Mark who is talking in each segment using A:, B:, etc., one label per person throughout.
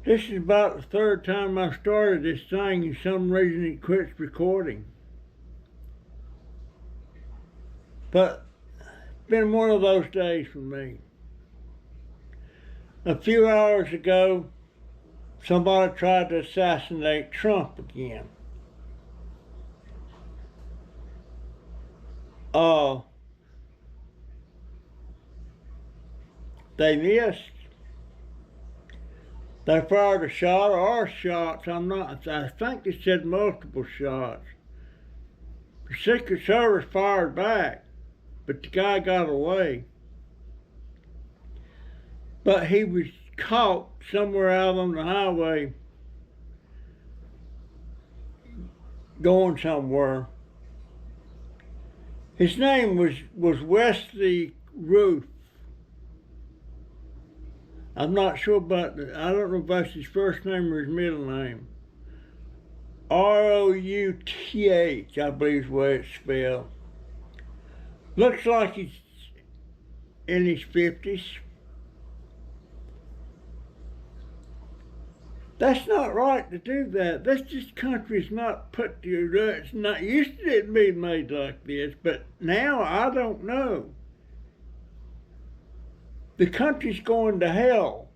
A: This is about the third time I started this thing, and for some reason it quits recording. But it's been one of those days for me. A few hours ago, somebody tried to assassinate Trump again. They missed. They fired a shot or shots. I think they said multiple shots. The Secret Service fired back, but the guy got away. But he was caught somewhere out on the highway going somewhere. His name was Wesley Ruth. I'm not sure about I don't know if that's his first name or his middle name. Routh, I believe is the way it's spelled. Looks like he's in his 50s. That's not right to do that. This country's not put to, it's not used to it being made like this, but now I don't know. The country's going to hell.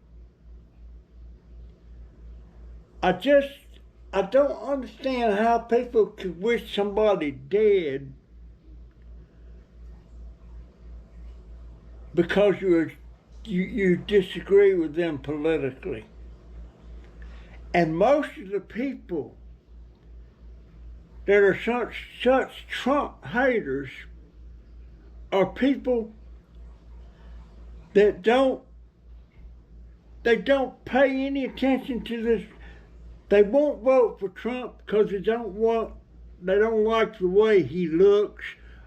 A: I don't understand how people could wish somebody dead because you disagree with them politically. And most of the people that are such Trump haters are people that don't pay any attention to this. They won't vote for Trump because they don't like the way he looks,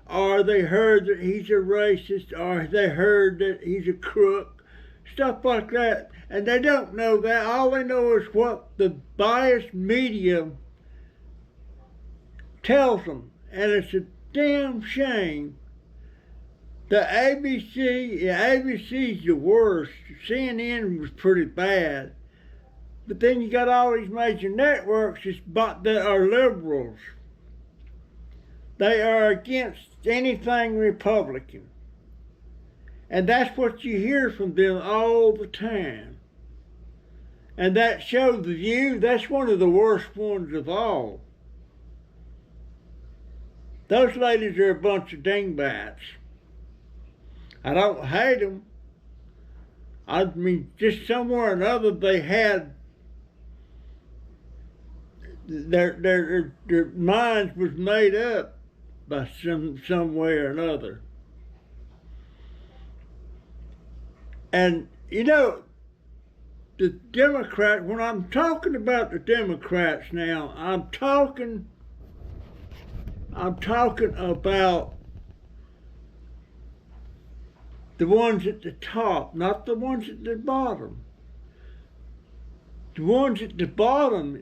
A: or they heard that he's a racist, or they heard that he's a crook, stuff like that. And they don't know that. All they know is what the biased media tells them. And it's a damn shame. The ABC's the worst. CNN was pretty bad. But then you got all these major networks that are liberals. They are against anything Republican. And that's what you hear from them all the time. And that show, The View, that's one of the worst ones of all. Those ladies are a bunch of dingbats. I don't hate them. I mean, just somewhere or another they had their minds was made up by some way or another. And you know, the Democrats, when I'm talking about the Democrats now, I'm talking about the ones at the top, not the ones at the bottom. The ones at the bottom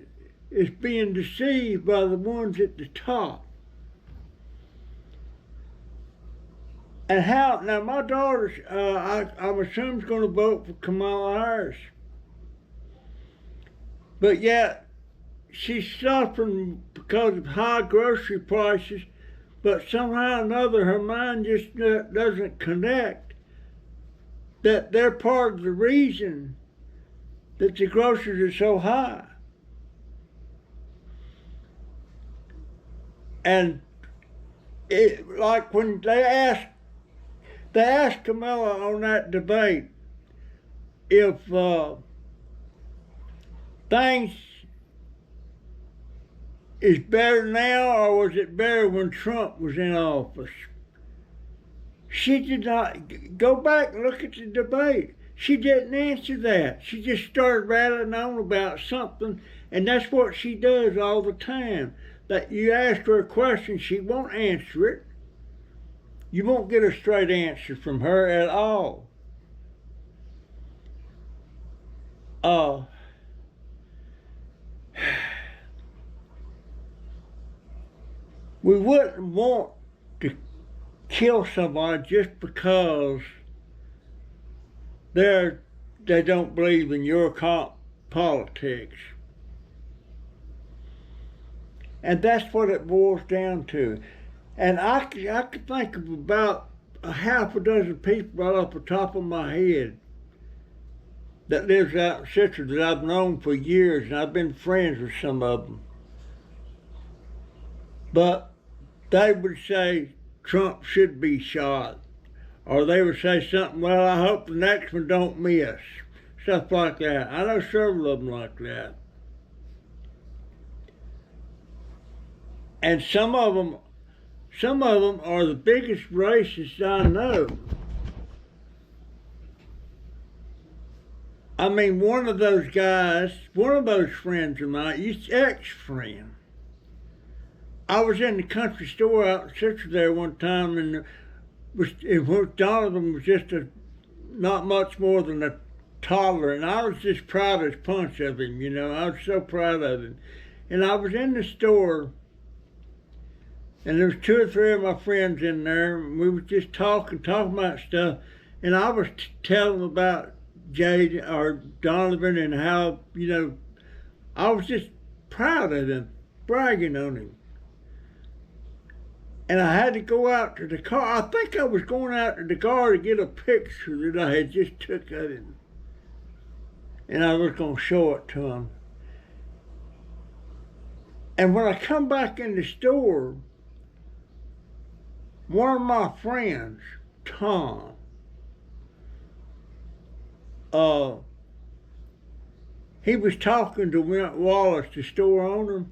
A: is being deceived by the ones at the top. And how, now my daughter's, I'm assuming is going to vote for Kamala Harris. But yet, she's suffering because of high grocery prices, but somehow or another her mind just doesn't connect that they're part of the reason that the groceries are so high. And like when they asked Kamala on that debate if things is better now or was it better when Trump was in office. She did not go back and look at the debate. She didn't answer that. She just started rattling on about something, and that's what she does all the time. That you ask her a question, she won't answer it. You won't get a straight answer from her at all. We wouldn't want to kill somebody just because they don't believe in your politics. And that's what it boils down to. And I could think of about a half a dozen people right off the top of my head that lives out in Citrus that I've known for years, and I've been friends with some of them. But they would say Trump should be shot. Or they would say something, well, I hope the next one don't miss. Stuff like that. I know several of them like that. And some of them are the biggest racists I know. I mean, one of those friends of mine, ex-friend. I was in the country store out in Citrus there one time, and Donovan was just not much more than a toddler, and I was just proud as punch of him, you know. I was so proud of him. And I was in the store, and there was 2 or 3 of my friends in there, and we were just talking about stuff, and I was telling them about Jade or Donovan and how, you know, I was just proud of him, bragging on him. And I had to go out to the car. I think I was going out to the car to get a picture that I had just took of him. And I was going to show it to him. And when I come back in the store, one of my friends, Tom, he was talking to Went Wallace, the store owner,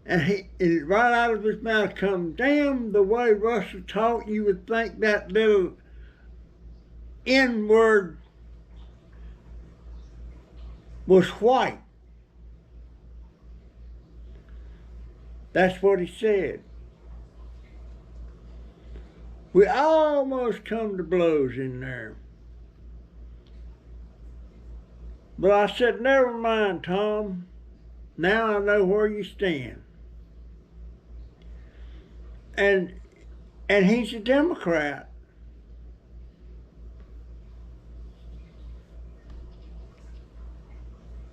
A: and right out of his mouth come, damn, the way Russell talked, you would think that little N-word was white. That's what he said. We almost come to blows in there. But I said, never mind, Tom. Now I know where you stand. And he's a Democrat.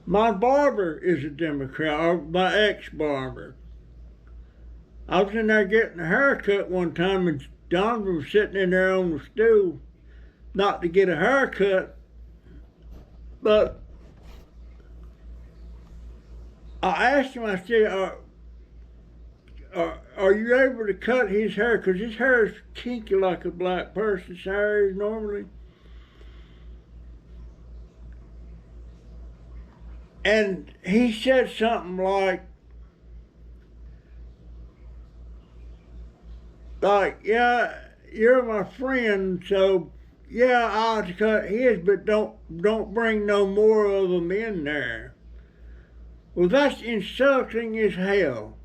A: My barber is a Democrat, or my ex-barber. I was in there getting a haircut one time, and Donovan was sitting in there on the stool, not to get a haircut, but I asked him, I said, are you able to cut his hair? Because his hair is kinky like a black person's hair is normally. And he said something like, yeah, you're my friend, so yeah, I'll cut his, but don't bring no more of them in there. Well, that's insulting as hell.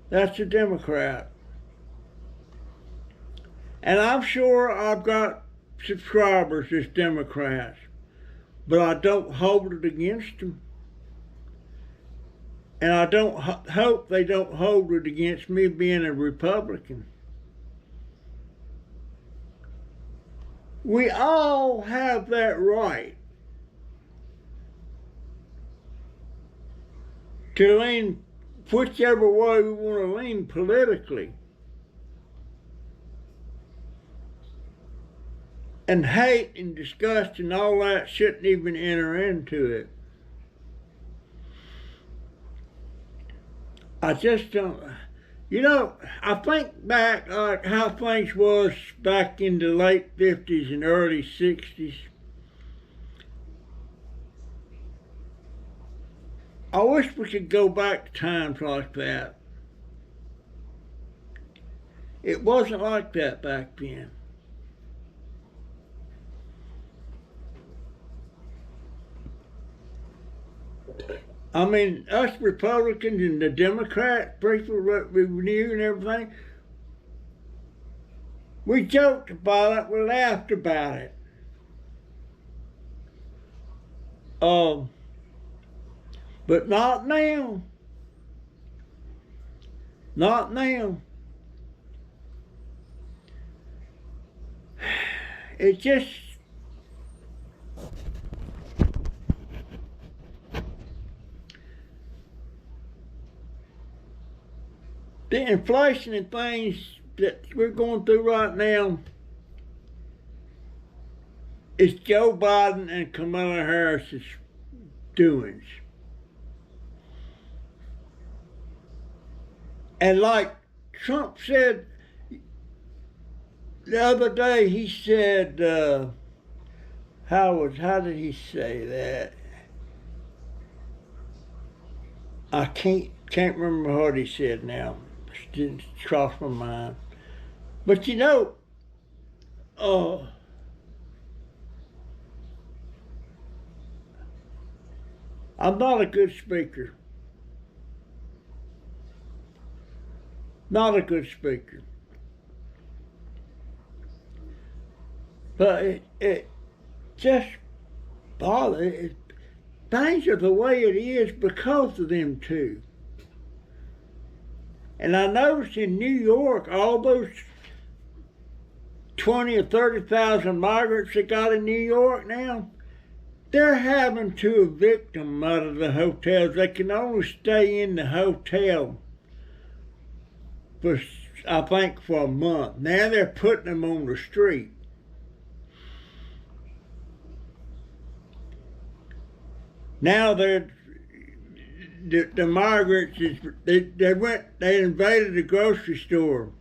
A: That's a Democrat. And I'm sure I've got subscribers as Democrats, but I don't hold it against them. And I don't hope they don't hold it against me being a Republican. We all have that right to lean whichever way we want to lean politically. And hate and disgust and all that shouldn't even enter into it. I just don't, you know, I think back like how things was back in the late 50s and early 60s. I wish we could go back to times like that. It wasn't like that back then. I mean, us Republicans and the Democrat people that we knew and everything, we joked about it, we laughed about it. But not now. Not now. It just, the inflation and things that we're going through right now is Joe Biden and Kamala Harris's doings. And like Trump said the other day, he said, how did he say that? I can't remember what he said now. It didn't cross my mind. But you know, I'm not a good speaker. Not a good speaker. But it just bothers. Things are the way it is because of them two. And I noticed in New York, all those 20 or 30,000 migrants that got in New York now, they're having to evict them out of the hotels. They can only stay in the hotel for, I think, for a month. Now they're putting them on the street. Now the migrants, they invaded the grocery store.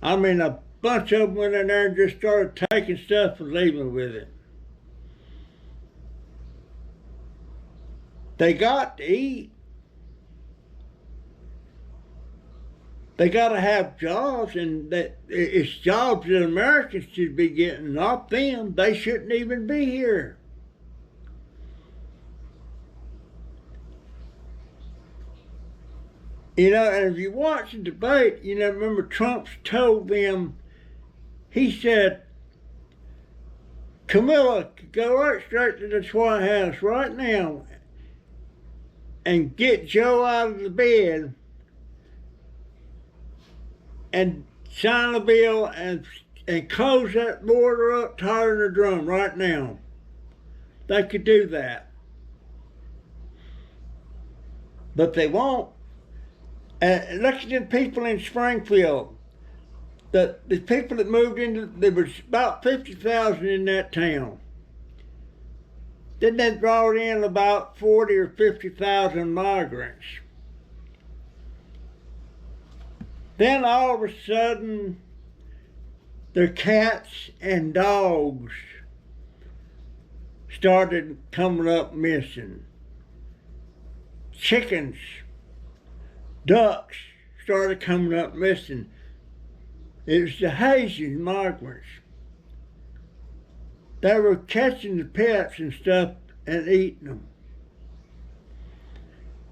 A: I mean, a bunch of them went in there and just started taking stuff and leaving with it. They got to eat. They got to have jobs, and it's jobs that Americans should be getting, not them. They shouldn't even be here. You know, and if you watch the debate, you know, remember Trump told them, he said, Camilla, go right straight to the White House right now and get Joe out of the bed and sign a bill and close that border up tighter than a drum right now. They could do that. But they won't. Look at the people in Springfield. The people that moved into, there was about 50,000 in that town. Then they brought in about 40 or 50,000 migrants. Then all of a sudden, their cats and dogs started coming up missing. Chickens, ducks started coming up missing. It was the Haitian migrants. They were catching the pets and stuff and eating them.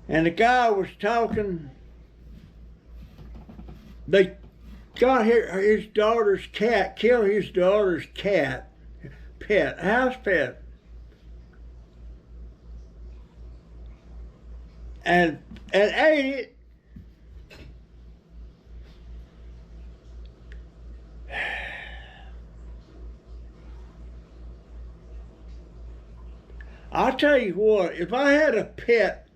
A: And the guy was talking, they got his daughter's cat, killed his daughter's cat, pet, house pet. And ate it. I'll tell you what, if I had a pet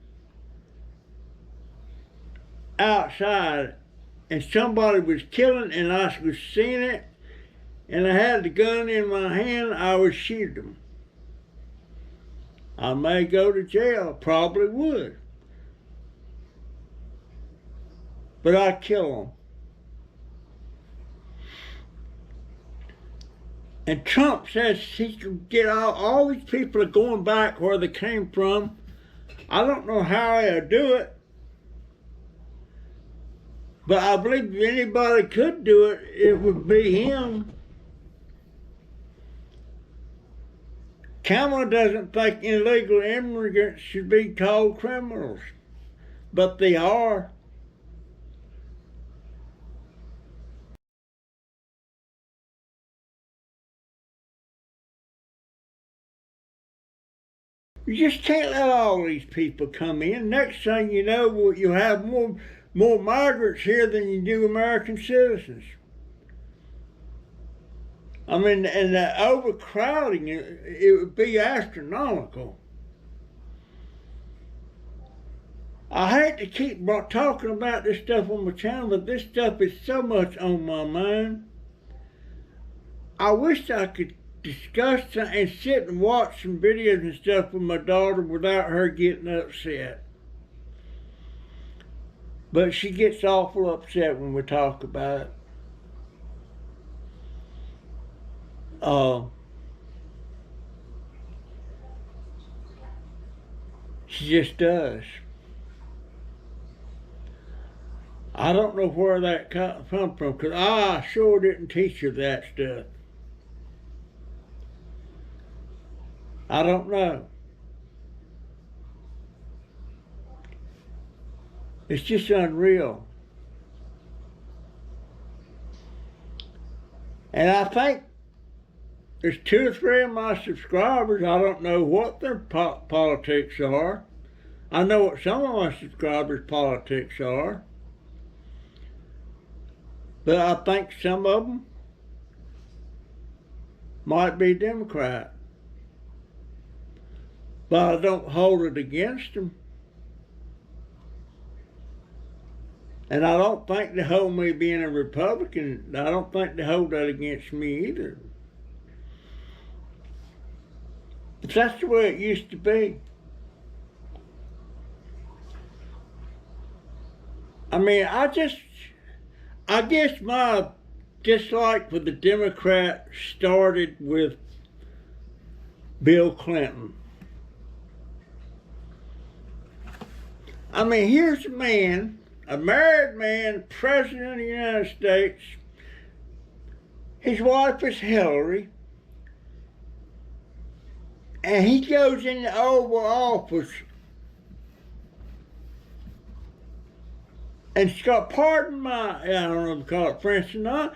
A: outside and somebody was killing and I was seeing it and I had the gun in my hand, I would shoot them. I may go to jail, probably would. But I'd kill them. And Trump says he can get all these people are going back where they came from. I don't know how he'll do it. But I believe if anybody could do it, it would be him. Kamala doesn't think illegal immigrants should be called criminals, but they are. You just can't let all these people come in. Next thing you know, you have more migrants here than you do American citizens. I mean, and the overcrowding, it would be astronomical. I hate to keep talking about this stuff on my channel, but this stuff is so much on my mind. I wish I could discuss and sit and watch some videos and stuff with my daughter without her getting upset. But she gets awful upset when we talk about it. She just does. I don't know where that come from, because I sure didn't teach her that stuff. I don't know. It's just unreal. And I think there's 2 or 3 of my subscribers, I don't know what their politics are. I know what some of my subscribers' politics are. But I think some of them might be Democrat. But I don't hold it against them. And I don't think they hold me being a Republican. I don't think they hold that against me either. But that's the way it used to be. I mean, I guess my dislike for the Democrats started with Bill Clinton. I mean, here's a man, a married man, president of the United States. His wife is Hillary. And he goes in the Oval Office and Scott, pardon my, I don't know if you call it French or not,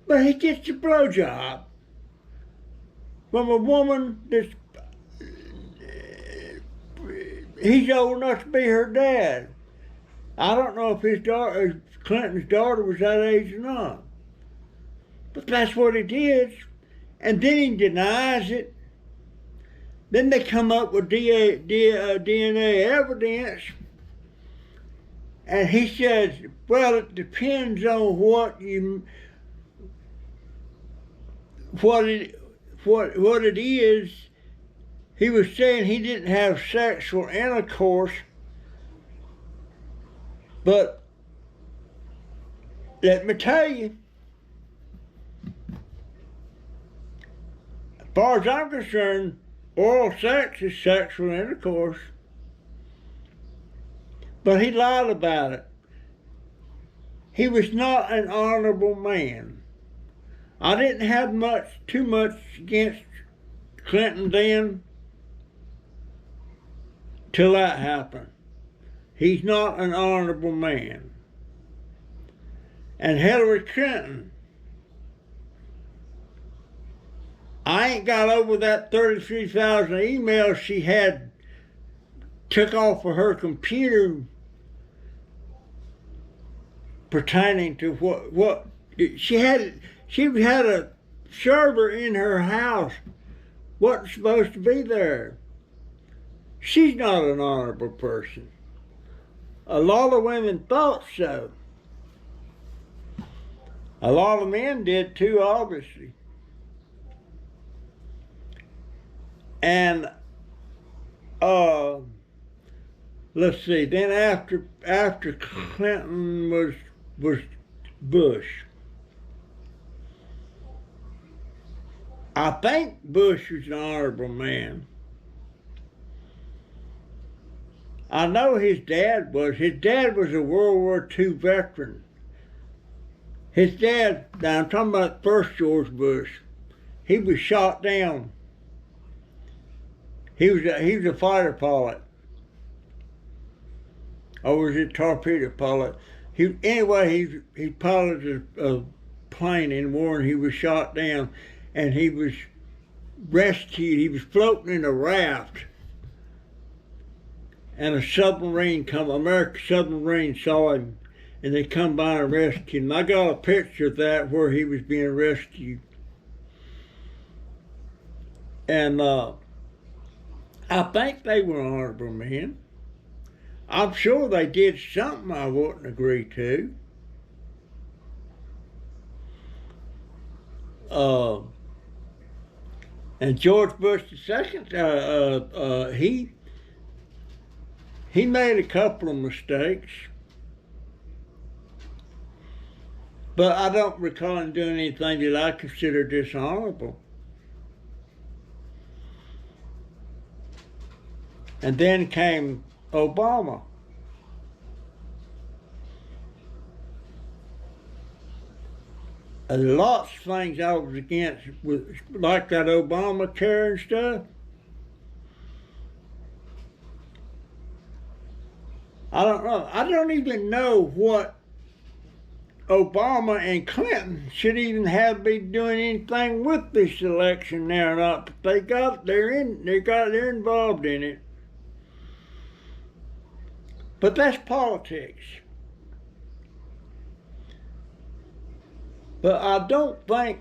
A: but he gets a blowjob from a woman that's, he's old enough to be her dad. I don't know if his daughter, Clinton's daughter, was that age or not. But that's what he did. And then he denies it. Then they come up with DNA evidence. And he says, well, it depends on what it is. He was saying he didn't have sexual intercourse, but let me tell you, as far as I'm concerned, oral sex is sexual intercourse. But he lied about it. He was not an honorable man. I didn't have too much against Clinton then till that happened. He's not an honorable man. And Hillary Clinton, I ain't got over that 33,000 emails she had took off of her computer pertaining to what she had a server in her house wasn't supposed to be there. She's not an honorable person. A lot of women thought so. A lot of men did too, obviously. And let's see, then after Clinton was Bush. I think Bush was an honorable man. I know his dad was. His dad was a World War II veteran. His dad, now I'm talking about first George Bush, he was shot down He was a fighter pilot. Or was it torpedo pilot? He piloted a plane in war, and he was shot down, and he was rescued. He was floating in a raft, and American submarine saw him, and they come by and rescued him. I got a picture of that where he was being rescued. And I think they were honorable men. I'm sure they did something I wouldn't agree to. And George Bush II, he made a couple of mistakes, but I don't recall him doing anything that I consider dishonorable. And then came Obama. Lots of things I was against, like that Obamacare and stuff. I don't know. I don't even know what Obama and Clinton should even have been doing anything with this election now or not. But they're involved in it. But that's politics. But I don't think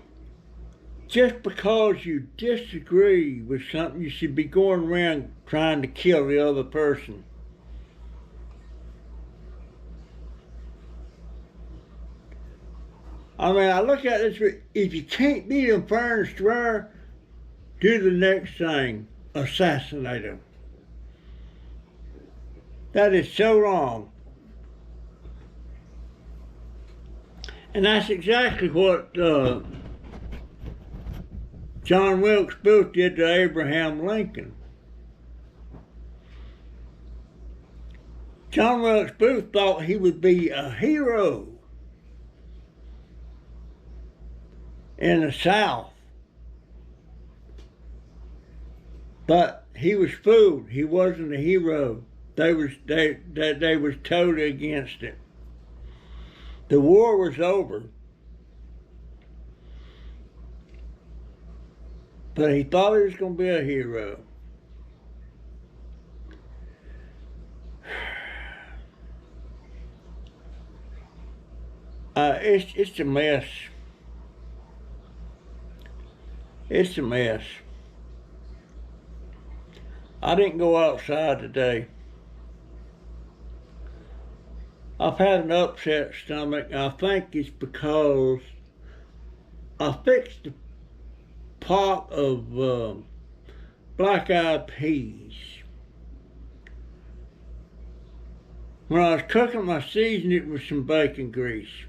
A: just because you disagree with something, you should be going around trying to kill the other person. I mean, I look at this, if you can't beat them fair and square, do the next thing, assassinate them. That is so wrong. And that's exactly what John Wilkes Booth did to Abraham Lincoln. John Wilkes Booth thought he would be a hero in the South. But he was fooled. He wasn't a hero. They was totally against it. The war was over, but he thought he was going to be a hero. It's a mess. It's a mess. I didn't go outside today. I've had an upset stomach. I think it's because I fixed a pot of black-eyed peas. When I was cooking, I seasoned it with some bacon grease.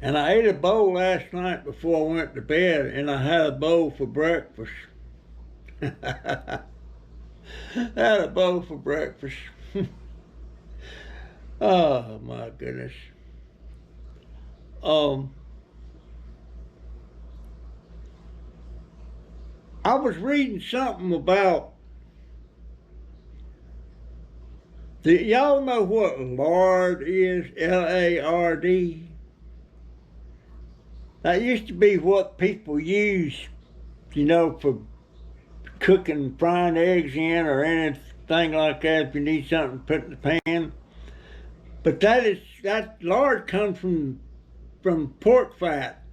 A: And I ate a bowl last night before I went to bed, and I had a bowl for breakfast. I had a bowl for breakfast. Oh my goodness. I was reading something about y'all know what lard is? L-A-R-D? That used to be what people use, for cooking, frying eggs in, or anything like that. If you need something to put in the pan, but that lard comes from pork fat.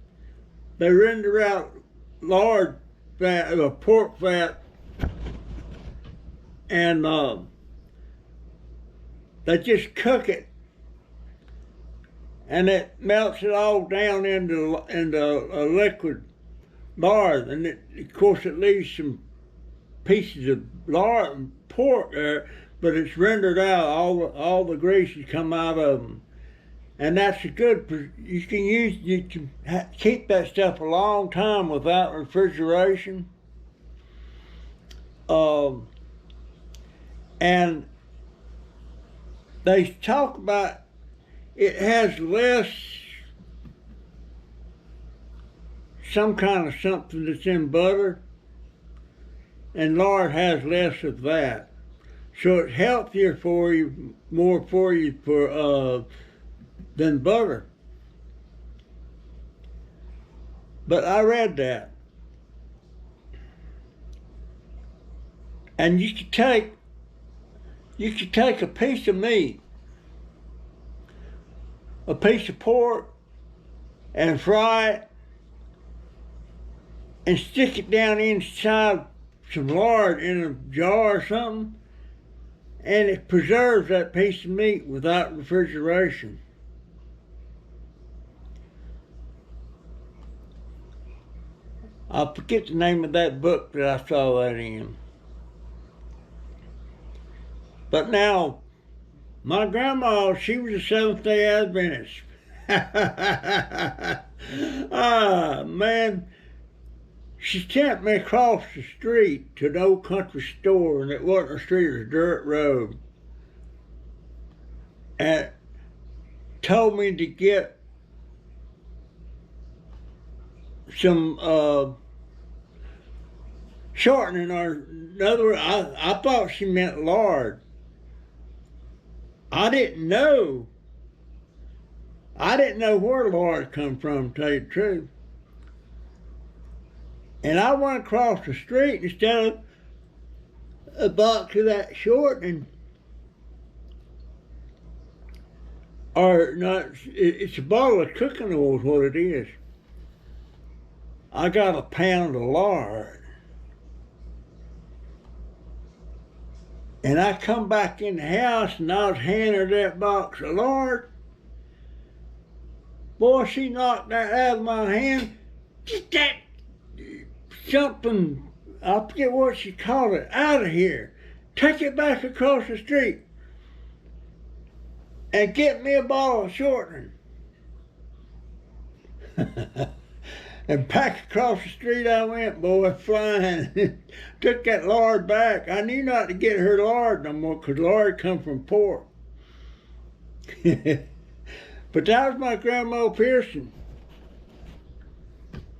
A: They render out lard fat, pork fat, and they just cook it, and it melts it all down into a liquid lard, and of course it leaves some pieces of lard and pork there, but it's rendered out. All the greases come out of them, and that's a good. You can keep that stuff a long time without refrigeration. And they talk about it has less some kind of something that's in butter, and lard has less of that. So it's healthier for you, more for you than butter. But I read that. And you could take a piece of meat, a piece of pork, and fry it, and stick it down inside some lard in a jar or something, and it preserves that piece of meat without refrigeration. I forget the name of that book that I saw that in. But now, my grandma, she was a Seventh-day Adventist. Ah, man. She sent me across the street to an old country store, and it wasn't a street, it was a dirt road. And told me to get some shortening, or in other words, I thought she meant lard. I didn't know where lard come from, to tell you the truth. And I went across the street instead of a box of that shortening. Or not, it's a bottle of cooking oil is what it is. I got a pound of lard. And I come back in the house and I was handing her that box of lard. Boy, she knocked that out of my hand. Get that something, I forget what she called it, out of here. Take it back across the street and get me a bottle of shortening. And back across the street I went, boy, flying. Took that lard back. I knew not to get her lard no more, because lard come from pork. But that was my Grandma Pearson.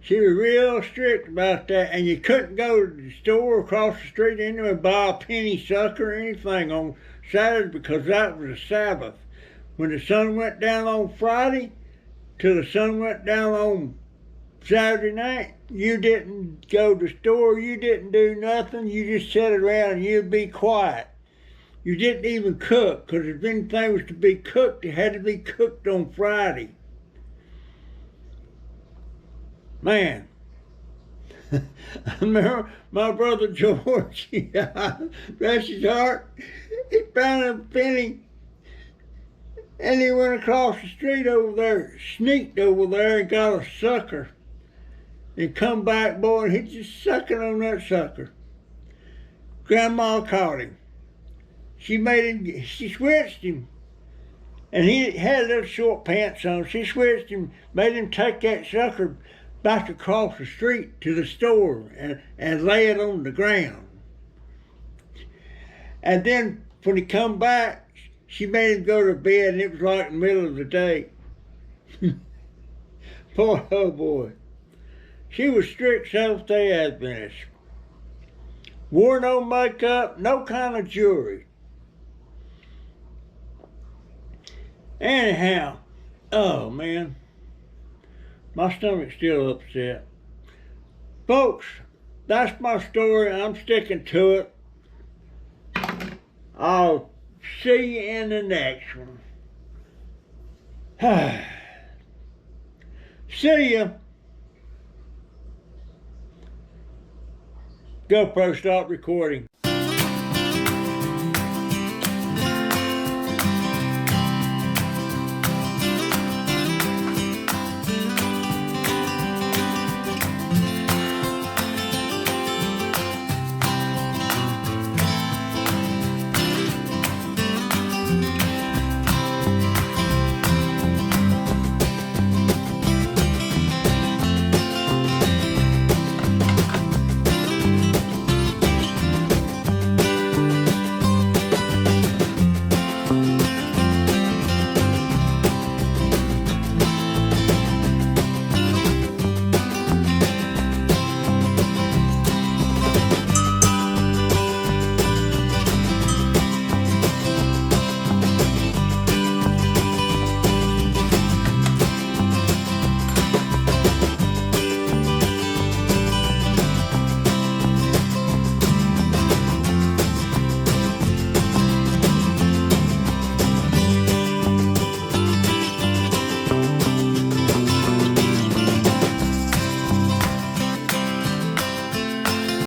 A: She was real strict about that, and you couldn't go to the store across the street anyway and buy a penny sucker or anything on Saturday, because that was a Sabbath. When the sun went down on Friday till the sun went down on Saturday night, you didn't go to the store, you didn't do nothing, you just sat around and you'd be quiet. You didn't even cook, because if anything was to be cooked, it had to be cooked on Friday. Man, I remember my brother George, bless his heart, he found a penny and he went across the street over there, sneaked over there and got a sucker. And come back, boy, and he just sucking on that sucker. Grandma caught him. She switched him. And he had little short pants on. She switched him, made him take that sucker back across the street to the store and lay it on the ground. And then when he come back, she made him go to bed, and it was like the middle of the day. Boy, oh boy. She was strict Seventh-day Adventist. Wore no makeup, no kind of jewelry. Anyhow, oh man, my stomach's still upset. Folks, that's my story. I'm sticking to it. I'll see you in the next one. See ya. GoPro, stop recording.